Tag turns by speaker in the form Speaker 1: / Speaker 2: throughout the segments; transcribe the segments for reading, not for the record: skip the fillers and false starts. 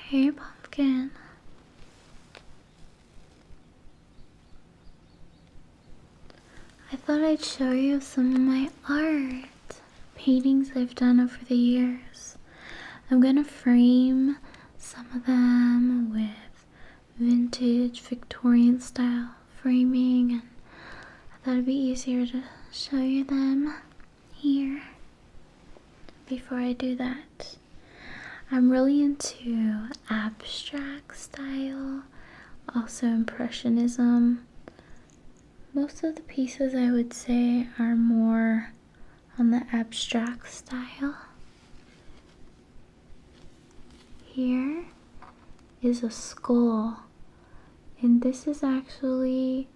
Speaker 1: Hey, pumpkin. I thought I'd show you some of my art. Paintings I've done over the years. I'm gonna frame some of them with vintage Victorian style framing, and I thought it'd be easier to show you them here. Before I do that, I'm really into abstract style, also impressionism. Most of the pieces I would say are more on the abstract style. Here is a skull, and this is actually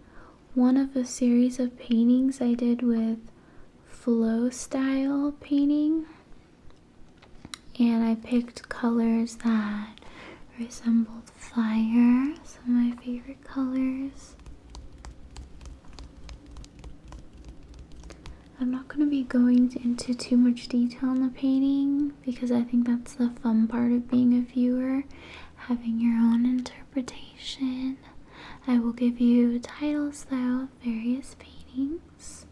Speaker 1: one of a series of paintings I did with flow style painting, and I picked colors that resembled fire, some of my favorite colors. I'm not going to be going into too much detail on the painting because I think that's the fun part of being a viewer, having your own interpretation. I will give you titles though of various paintings.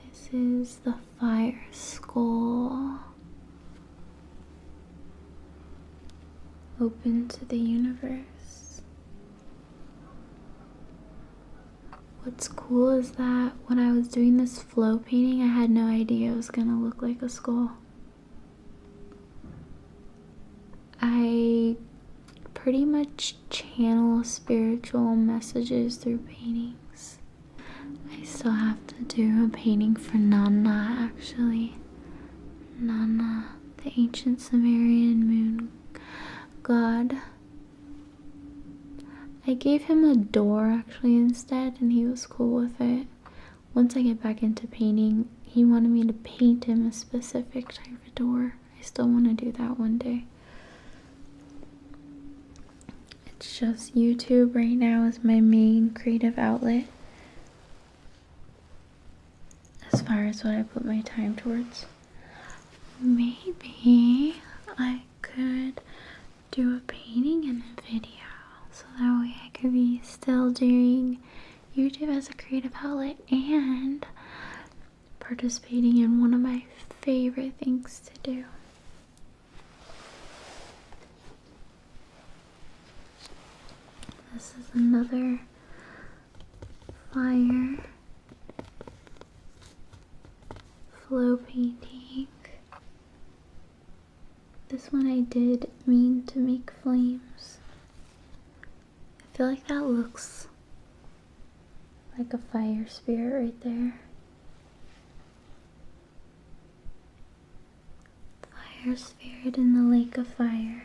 Speaker 1: This is the fire skull, open to the universe. What's cool is that when I was doing this flow painting, I had no idea it was gonna look like a skull. I pretty much channel spiritual messages through paintings. I still have to do a painting for Nana, actually. Nana, the ancient Sumerian moon god. I gave him a door actually instead, and he was cool with it. Once I get back into painting, he wanted me to paint him a specific type of door. I still want to do that one day. It's just YouTube right now is my main creative outlet as far as what I put my time towards. Maybe I could do a painting in a video, so that way I could be still doing YouTube as a creative outlet and participating in one of my favorite things to do. This is another fire flow painting. This one I did mean to make flames. I feel like that looks like a fire spirit right there. Fire spirit in the lake of fire.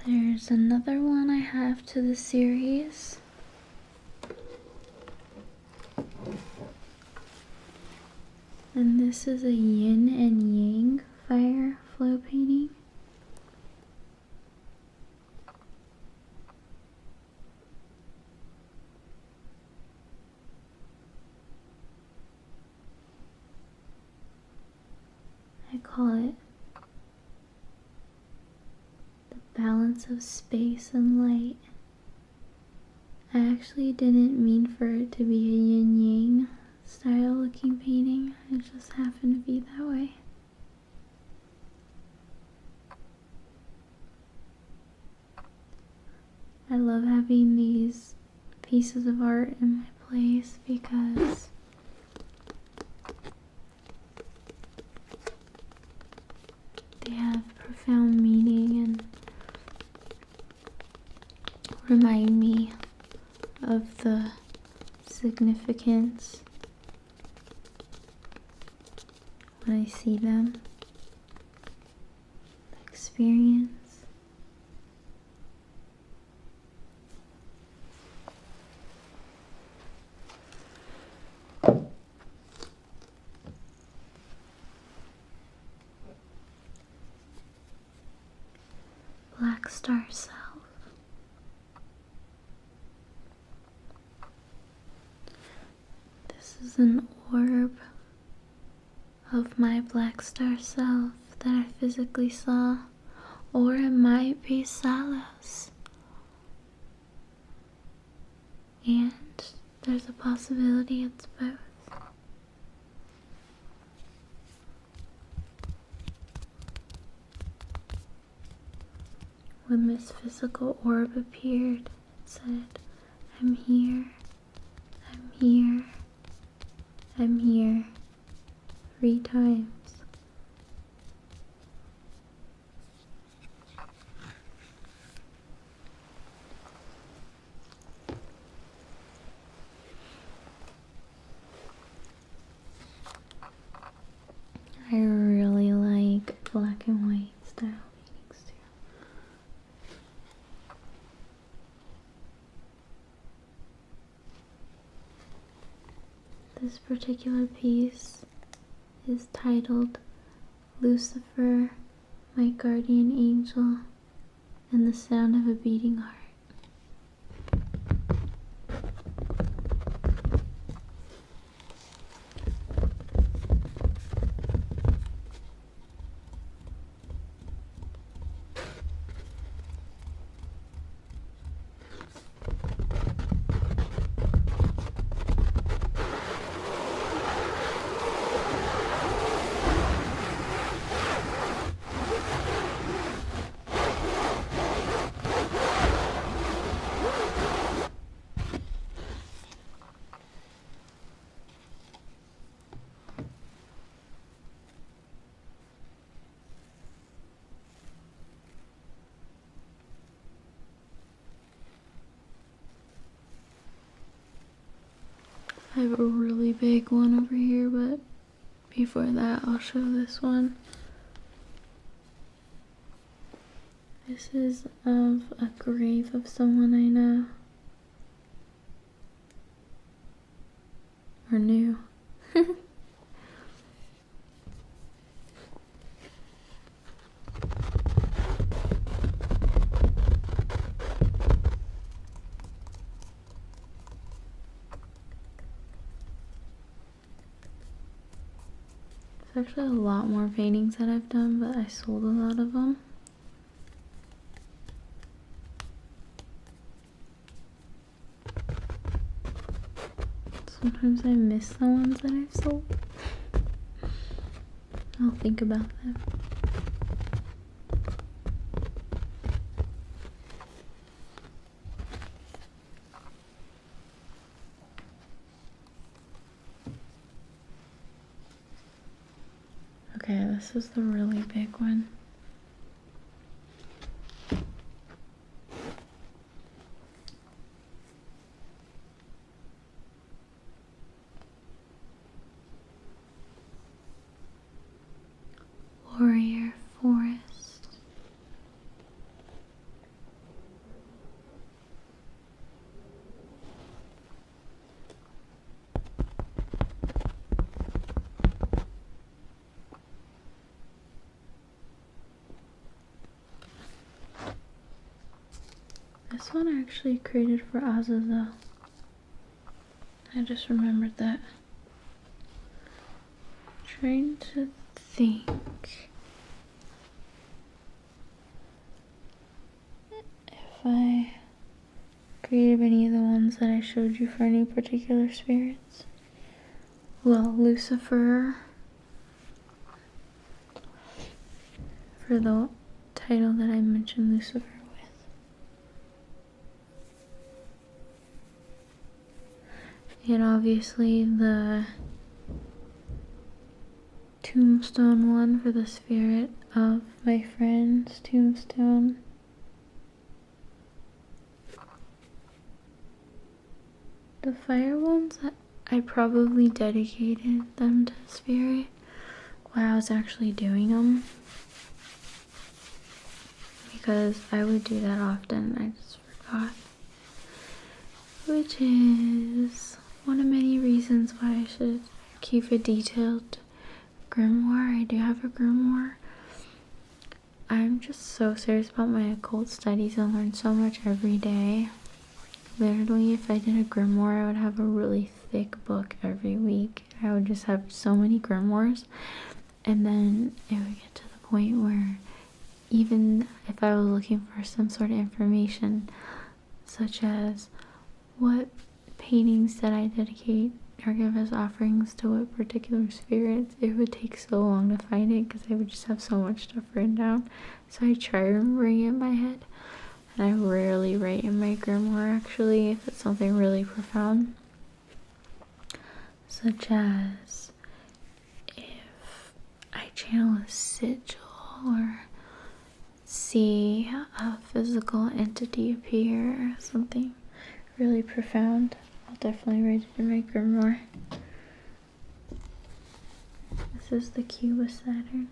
Speaker 1: There's another one I have to the series. And this is a yin and yang fire flow painting. I call it the balance of space and light. I actually didn't mean for it to be a yin yang style looking painting. It just happened to be that way. I love having these pieces of art in my place because they have profound meaning and remind me of the significance when I see them, the experience. black star self. This is an orb of my black star self that I physically saw, or it might be Salos. And there's a possibility it's both. When this physical orb appeared, it said, I'm here, I'm here, I'm here, 3 times. I really like black and white style paintings too. This particular piece is titled Lucifer, My Guardian Angel, and the Sound of a Beating Heart. I have a really big one over here, but before that I'll show this one. This is of a grave of someone I know. Or knew. There's actually a lot more paintings that I've done, but I sold a lot of them. Sometimes I miss the ones that I've sold. I'll think about them. Okay, this is the really big one. Warrior Forest. This one I actually created for Azazel. I just remembered that. Trying to think if I created any of the ones that I showed you for any particular spirits. Well, Lucifer for the title that I mentioned Lucifer with. And obviously the tombstone one for the spirit of my friend's tombstone. The fire ones, I probably dedicated them to the spirit while I was actually doing them, because I would do that often. I just forgot, which is one of many reasons why I should keep a detailed grimoire. I do have a grimoire, I'm just so serious about my occult studies and learn so much every day. Literally, if I did a grimoire, I would have a really thick book every week. I would just have so many grimoires, and then it would get to the point where even if I was looking for some sort of information, such as what paintings that I dedicate or give as offerings to what particular spirits, it would take so long to find it because I would just have so much stuff written down. So I try remembering it in my head, and I rarely write in my grimoire actually if it's something really profound, such as if I channel a sigil or see a physical entity appear or something really profound. I'll definitely write it in my grimoire. This is the cube of Saturn.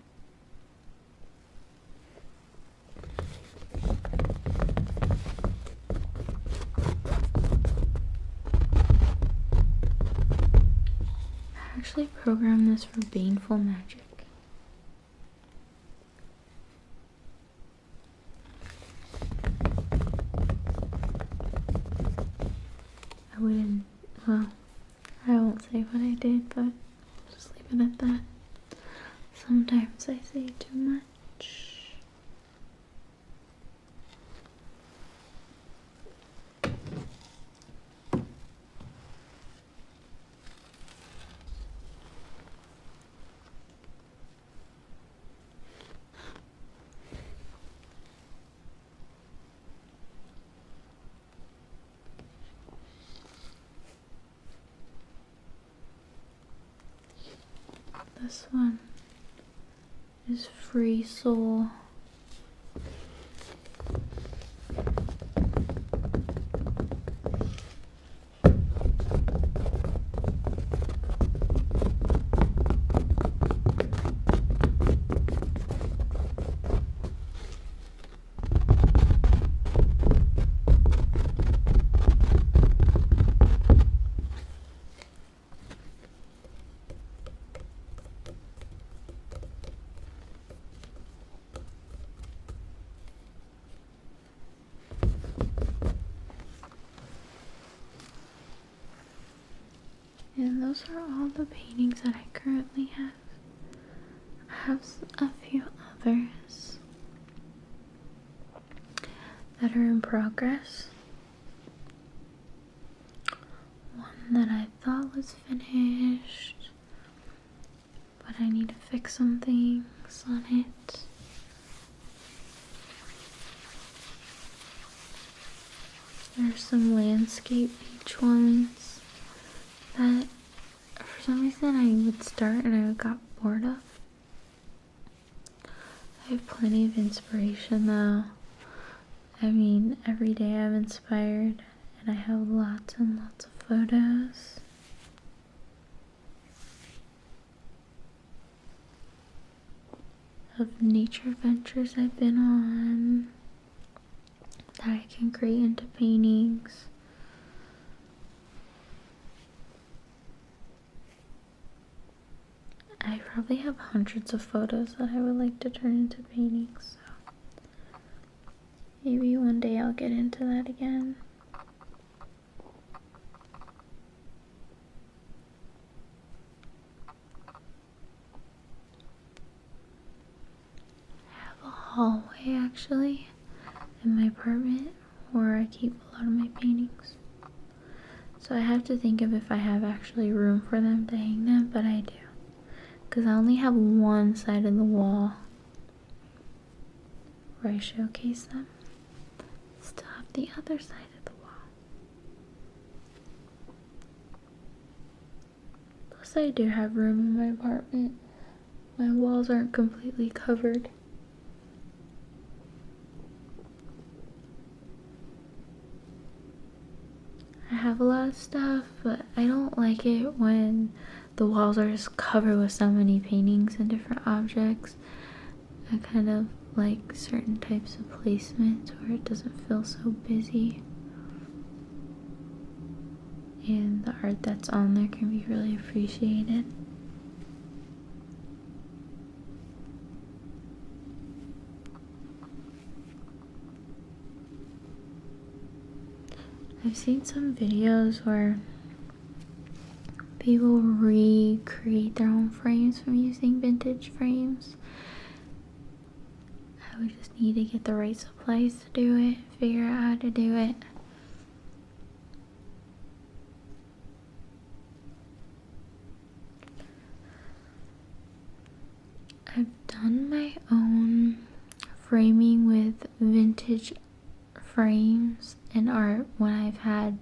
Speaker 1: I actually programmed this for baneful magic. I wouldn't, well, I won't say what I did, but just leave it at that. Sometimes I say too much. This one is Free Soul. And those are all the paintings that I currently have. I have a few others that are in progress. One that I thought was finished, but I need to fix some things on it. There's some landscape beach ones that for some reason I would start and I got bored of. I have plenty of inspiration though. I mean, every day I'm inspired and I have lots and lots of photos. Of nature adventures I've been on that I can create into paintings. I probably have hundreds of photos that I would like to turn into paintings, so maybe one day I'll get into that again. I have a hallway actually in my apartment where I keep a lot of my paintings. So I have to think of if I have actually room for them to hang them, but I do. Because I only have one side of the wall where I showcase them. Still have the other side of the wall. Plus I do have room in my apartment. My walls aren't completely covered. I have a lot of stuff, but I don't like it when the walls are just covered with so many paintings and different objects. I kind of like certain types of placements where it doesn't feel so busy. And the art that's on there can be really appreciated. I've seen some videos where people recreate their own frames from using vintage frames. I would just need to get the right supplies to do it, figure out how to do it. I've done my own framing with vintage frames and art when I've had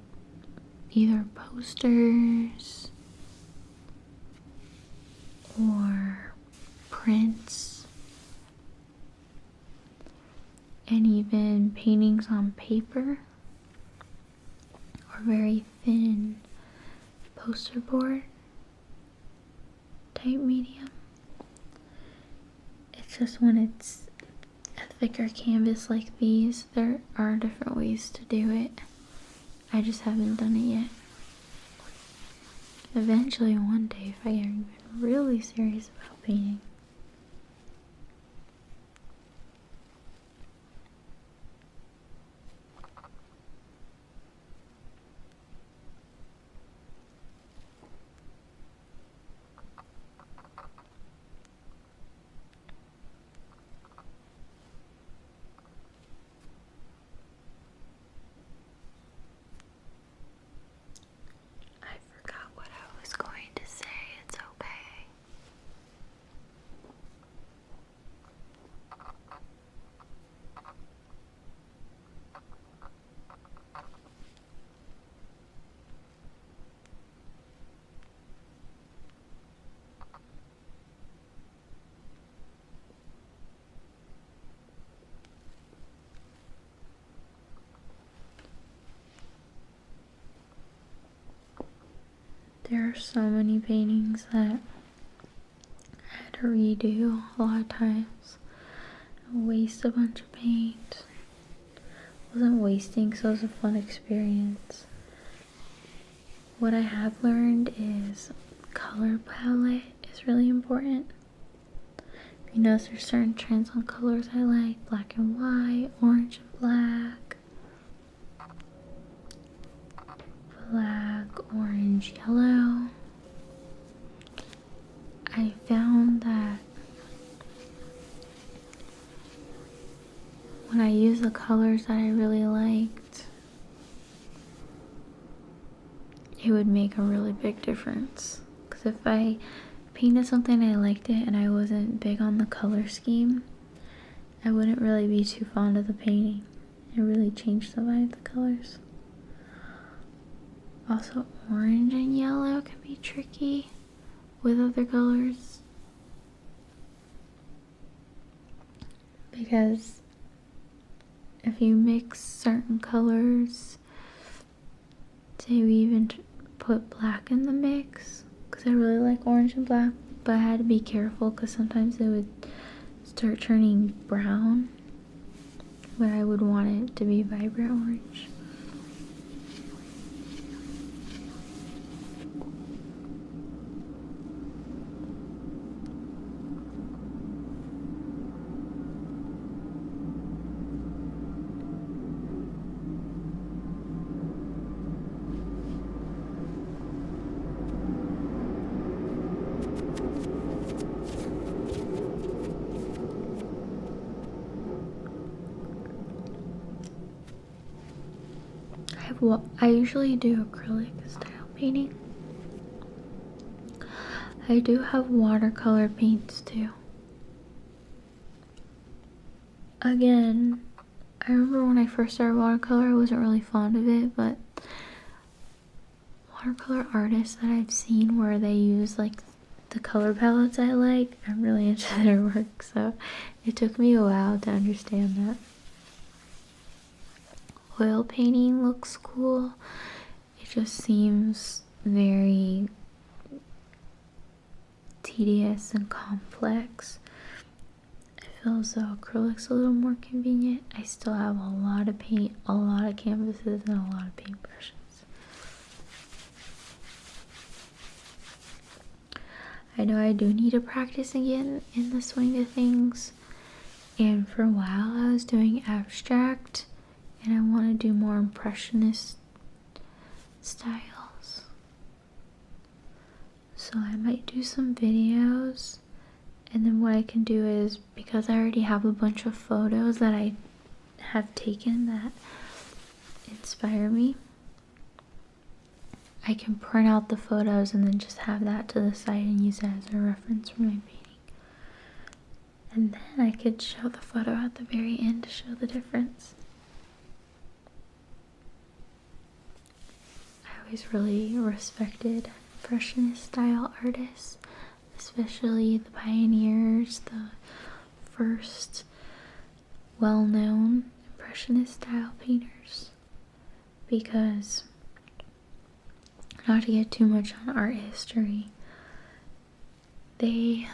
Speaker 1: either posters or prints and even paintings on paper or very thin poster board type medium. It's just when it's a thicker canvas like these, there are different ways to do it. I just haven't done it yet. Eventually one day, if I get really serious about painting. What I was going to say, it's okay. There are so many paintings that I had to redo a lot of times. Waste a bunch of paint. It wasn't wasting, so it was a fun experience. What I have learned is color palette is really important. You notice there's certain trends on colors I like: black and white, orange and black, orange, yellow. I found that when I use the colors that I really liked, it would make a really big difference. Because if I painted something and I liked it and I wasn't big on the color scheme, I wouldn't really be too fond of the painting. It really changed the vibe of the colors. Also, orange and yellow can be tricky with other colors, because if you mix certain colors, say we even put black in the mix, because I really like orange and black, but I had to be careful because sometimes it would start turning brown where I would want it to be vibrant orange. I usually do acrylic style painting. I do have watercolor paints too. Again, I remember when I first started watercolor, I wasn't really fond of it, but watercolor artists that I've seen where they use like the color palettes I like, I'm really into their work, so it took me a while to understand that. Oil painting looks cool. It just seems very tedious and complex. I feel as though acrylic's a little more convenient. I still have a lot of paint, a lot of canvases, and a lot of paintbrushes. I know I do need to practice again in the swing of things, and for a while I was doing abstract, and I want to do more impressionist styles. So I might do some videos, and then what I can do is, because I already have a bunch of photos that I have taken that inspire me, I can print out the photos and then just have that to the side and use it as a reference for my painting. And then I could show the photo at the very end to show the difference. I always really respected Impressionist style artists, especially the pioneers, the first well-known Impressionist style painters, because, not to get too much on art history, they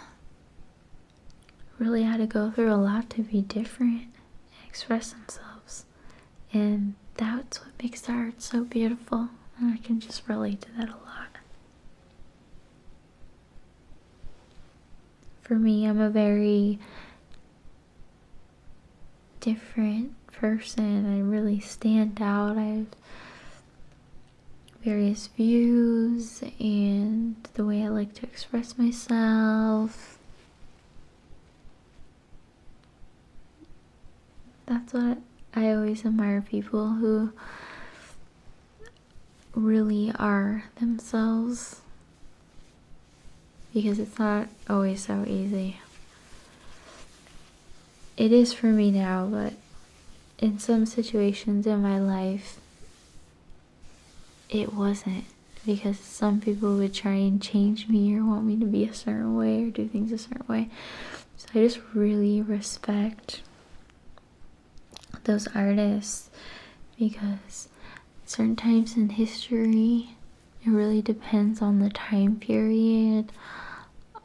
Speaker 1: really had to go through a lot to be different and express themselves, and that's what makes the art so beautiful, and I can just relate to that a lot. For me, I'm a very different person. I really stand out. I have various views and the way I like to express myself. That's what I always admire, people who really are themselves, because it's not always so easy. It is for me now, but in some situations in my life, it wasn't, because some people would try and change me or want me to be a certain way or do things a certain way. So I just really respect those artists, because certain times in history, it really depends on the time period,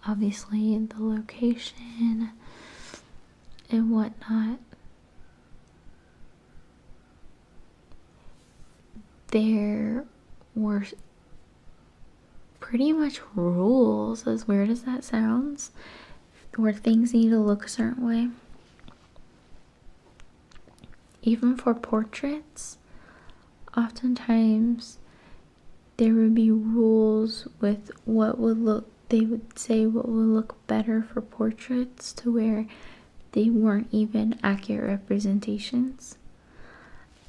Speaker 1: obviously the location and whatnot. There were pretty much rules, as weird as that sounds, where things need to look a certain way. Even for portraits, oftentimes there would be rules with what would look, they would say what would look better for portraits, to where they weren't even accurate representations.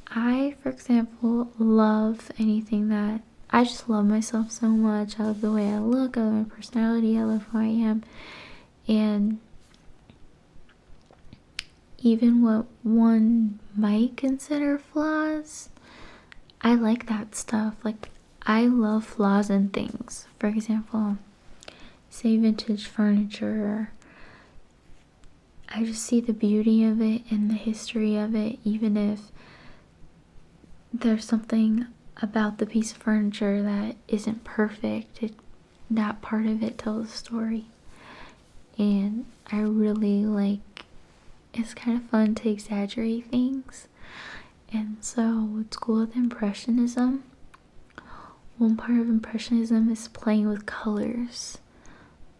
Speaker 1: I, for example, love anything that, I just love myself so much. I love the way I look, I love my personality, I love who I am. And even what one might consider flaws, I like that stuff. Like, I love flaws in things. For example, say vintage furniture. I just see the beauty of it and the history of it, even if there's something about the piece of furniture that isn't perfect. That part of it tells a story. And I really like, it's kind of fun to exaggerate things. And so what's cool with Impressionism, one part of Impressionism is playing with colors.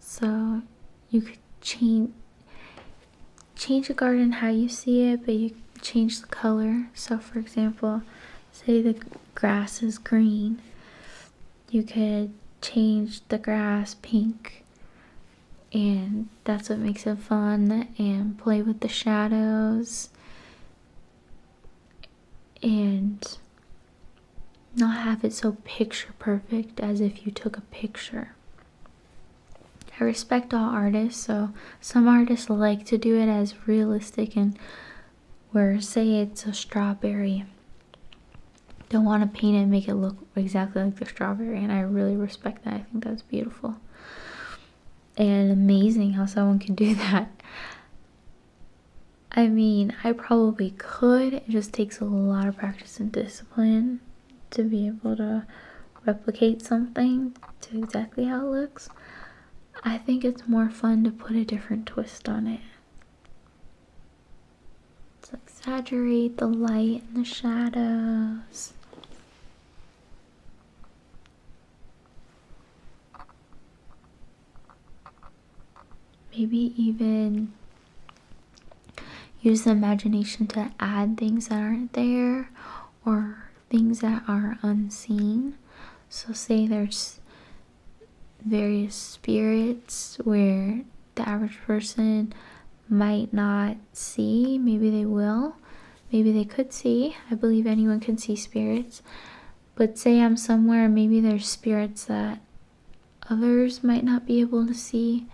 Speaker 1: So you could change a garden how you see it, but you change the color. So for example, say the grass is green, you could change the grass pink, and that's what makes it fun. And play with the shadows and not have it so picture perfect as if you took a picture. I respect all artists, so some artists like to do it as realistic, and where, say it's a strawberry, don't want to paint it and make it look exactly like the strawberry, and I really respect that. I think that's beautiful and amazing how someone can do that. I mean, I probably could. It just takes a lot of practice and discipline to be able to replicate something to exactly how it looks. I think it's more fun to put a different twist on it. To exaggerate the light and the shadows. Maybe even use the imagination to add things that aren't there, or things that are unseen. So say there's various spirits where the average person might not see. Maybe they will. Maybe they could see. I believe anyone can see spirits. But say I'm somewhere, maybe there's spirits that others might not be able to see,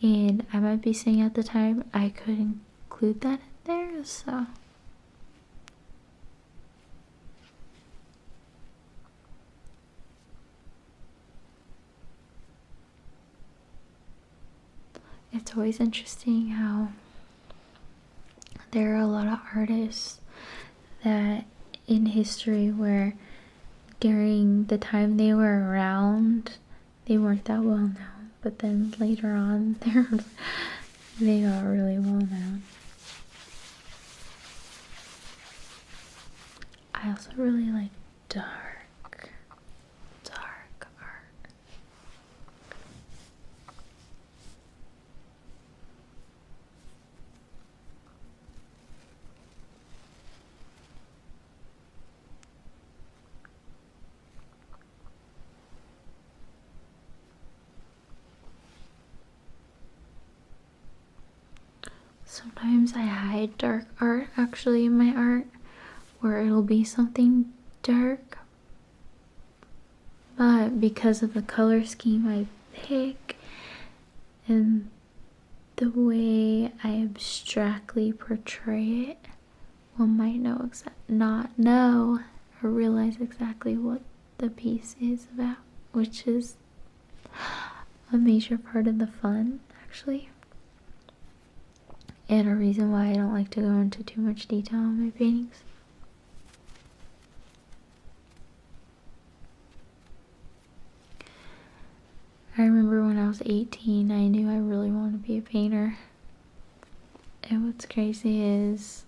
Speaker 1: and I might be seeing at the time. I could include that in there, so. It's always interesting how there are a lot of artists that in history where during the time they were around, they weren't that well known, but then later on they got really well known. I also really like dark art. Sometimes I hide dark art actually in my art, where it'll be something dark, but because of the color scheme I pick and the way I abstractly portray it, one might not know or realize exactly what the piece is about, which is a major part of the fun, actually. And a reason why I don't like to go into too much detail on my paintings. I remember when I was 18, I knew I really wanted to be a painter. And what's crazy is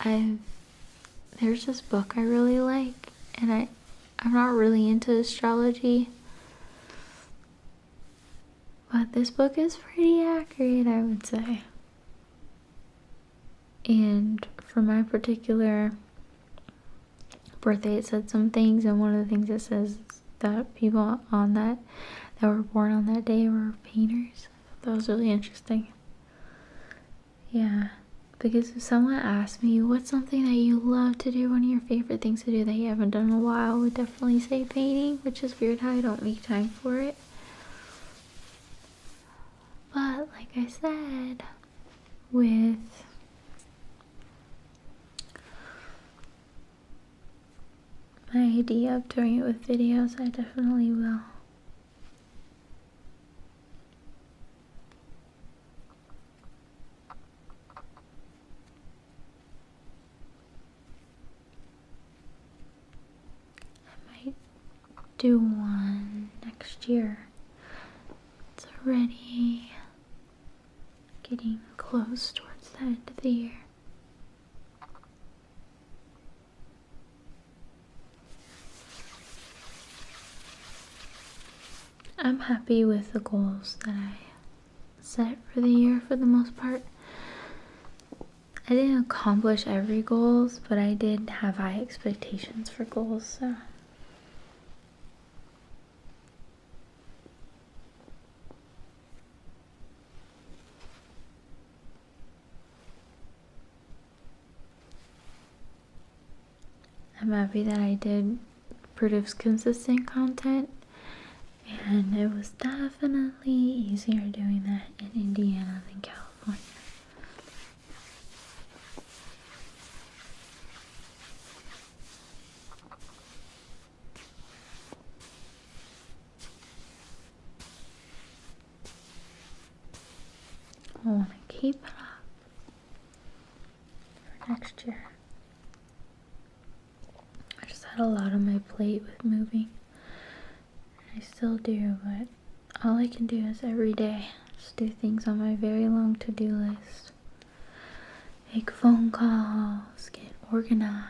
Speaker 1: there's this book I really like, and I'm not really into astrology, but this book is pretty accurate, I would say. And for my particular birthday, it said some things, and one of the things it says is that people on that were born on that day were painters. That was really interesting. Yeah, because if someone asked me what's something that you love to do, one of your favorite things to do that you haven't done in a while, I would definitely say painting, which is weird how I don't make time for it. But like I said, with my idea of doing it with videos, I definitely will. I might do one next year. It's already getting close towards the end of the year. I'm happy with the goals that I set for the year for the most part. I didn't accomplish every goals, but I did have high expectations for goals, so. I'm happy that I did produce consistent content, and it was definitely easier doing that in Indiana than California. I want to keep it up for next year. I just had a lot on my plate with moving. I still do, but all I can do is every day just do things on my very long to-do list. Make phone calls, get organized,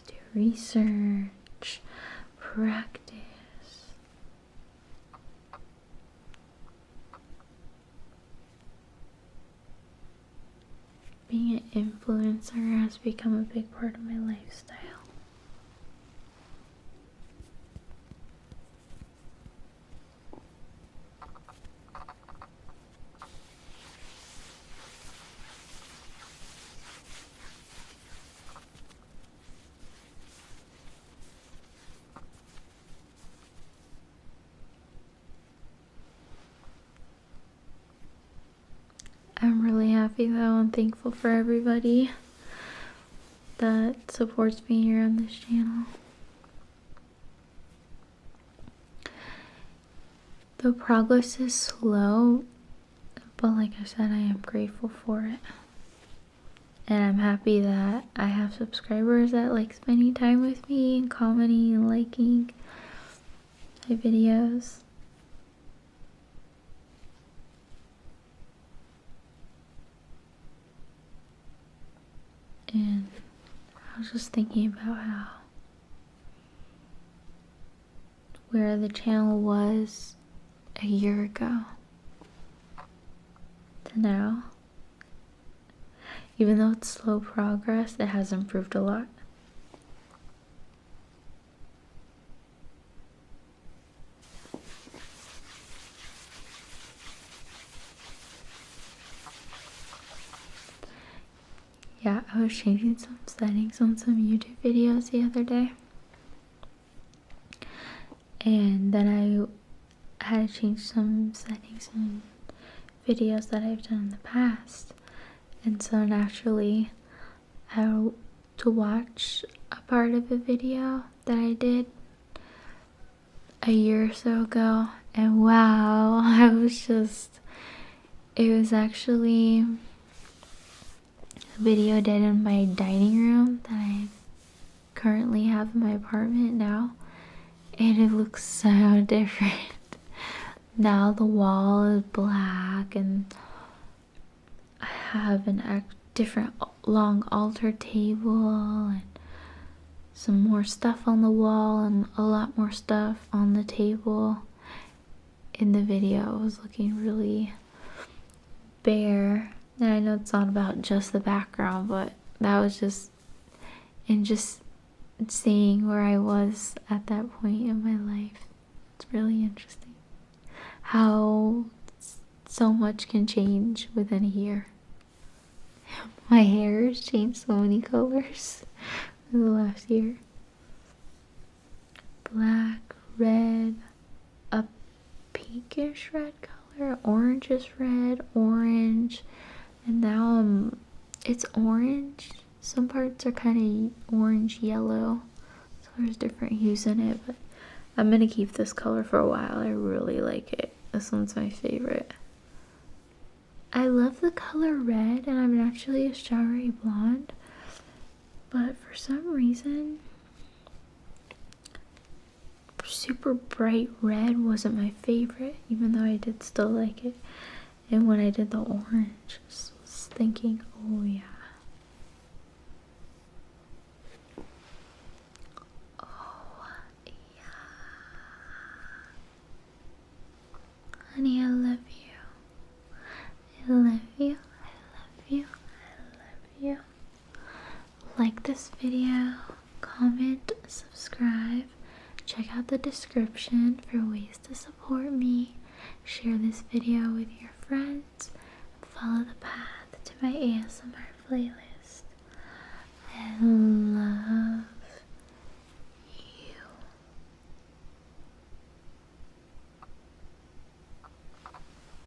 Speaker 1: do research, practice. Being an influencer has become a big part of my lifestyle. happy though and thankful for everybody that supports me here on this channel. The progress is slow, but like I said, I am grateful for it. And I'm happy that I have subscribers that like spending time with me and commenting and liking my videos. And I was just thinking about where the channel was a year ago to now. Even though it's slow progress, it has improved a lot. Yeah, I was changing some settings on some YouTube videos the other day. And then I had to change some settings on videos that I've done in the past. And so naturally, I had to watch a part of a video that I did a year or so ago. And wow, it was actually a video I did in my dining room that I currently have in my apartment now. And it looks so different. Now the wall is black and I have a different long altar table and some more stuff on the wall and a lot more stuff on the table. In the video, it was looking really bare. And I know it's not about just the background, but that was just seeing where I was at that point in my life. It's really interesting how so much can change within a year. My hair has changed so many colors in the last year. Black, red, a pinkish red color, orangish red, orange, and now it's orange. Some parts are kind of orange yellow, so there's different hues in it, but I'm gonna keep this color for a while. I really like it. This one's my favorite. I love the color red, and I'm naturally a strawberry blonde, but for some reason super bright red wasn't my favorite, even though I did still like it. And when I did the orange, I was thinking, oh yeah. Honey, I love you. I love you. I love you. I love you. Like this video, comment, subscribe, check out the description for ways to support me, share this video with your friends, and follow the path to my ASMR playlist.